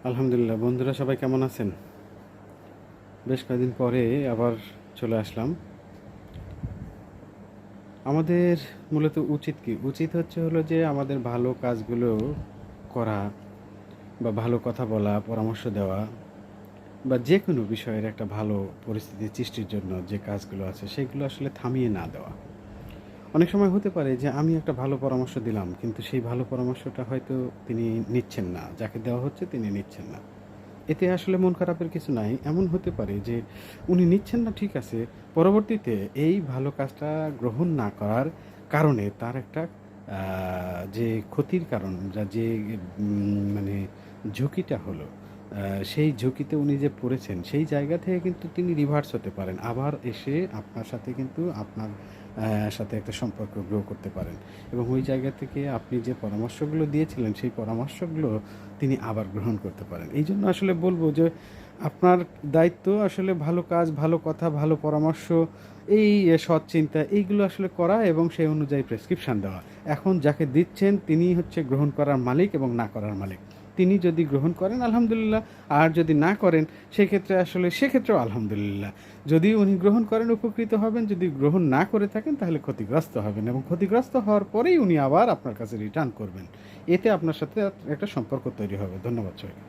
আলহামদুলিল্লাহ। বন্ধুরা সবাই কেমন আছেন? বেশ কয়েকদিন পরে আবার চলে আসলাম। আমাদের মূলত উচিত কি? উচিত হলো যে আমাদের ভালো কাজগুলো করা বা ভালো কথা বলা, পরামর্শ দেওয়া বা যেকোনো বিষয়ের একটা ভালো পরিস্থিতি সৃষ্টির জন্য যে কাজগুলো আছে সেগুলো আসলে থামিয়ে না দেওয়া। অনেক সময় হতে পারে যে আমি একটা ভালো পরামর্শ দিলাম, কিন্তু সেই ভালো পরামর্শটা হয়তো তিনি নিচ্ছেন না। যাকে দেওয়া হচ্ছে তিনি নিচ্ছেন না। এতে আসলে মন খারাপের কিছু নাই। এমন হতে পারে যে উনি নিচ্ছেন না, ঠিক আছে। পরবর্তীতে এই ভালো কাজটা গ্রহণ না করার কারণে তার একটা আ যে ক্ষতির কারণ যে মানে ঝুঁকিটা হলো, আ সেই ঝুঁকিতে উনি যে পড়েছেন সেই জায়গা থেকে কিন্তু তিনি রিভার্স হতে পারেন। আবার এসে আপনার সাথে কিন্তু আপনার সাথে একটা সম্পর্ক গ্রো করতে পারেন এবং ওই জায়গা থেকে আপনি যে পরামর্শগুলো দিয়েছিলেন সেই পরামর্শগুলো তিনি আবার গ্রহণ করতে পারেন। এইজন্য আসলে বলব যে আপনার দায়িত্ব আসলে ভালো কাজ, ভালো কথা, ভালো পরামর্শ, এই সৎ চিন্তা এইগুলো আসলে করা এবং সেই অনুযায়ী প্রেসক্রিপশন দেওয়া। এখন যাকে দিচ্ছেন তিনিই হচ্ছে গ্রহণ করার মালিক এবং না করার মালিক। তিনি যদি গ্রহণ করেন আলহামদুলিল্লাহ, আর যদি না করেন সেক্ষেত্রেও আলহামদুলিল্লাহ। যদি উনি গ্রহণ করেন উপকৃত হবেন, যদি গ্রহণ না করে থাকেন তাহলে ক্ষতিগ্রস্ত হবেন এবং ক্ষতিগ্রস্ত হওয়ার পরেই উনি আবার আপনার কাছে রিটার্ন করবেন। এতে আপনার সাথে একটা সম্পর্ক তৈরি হবে। ধন্যবাদ সবাইকে।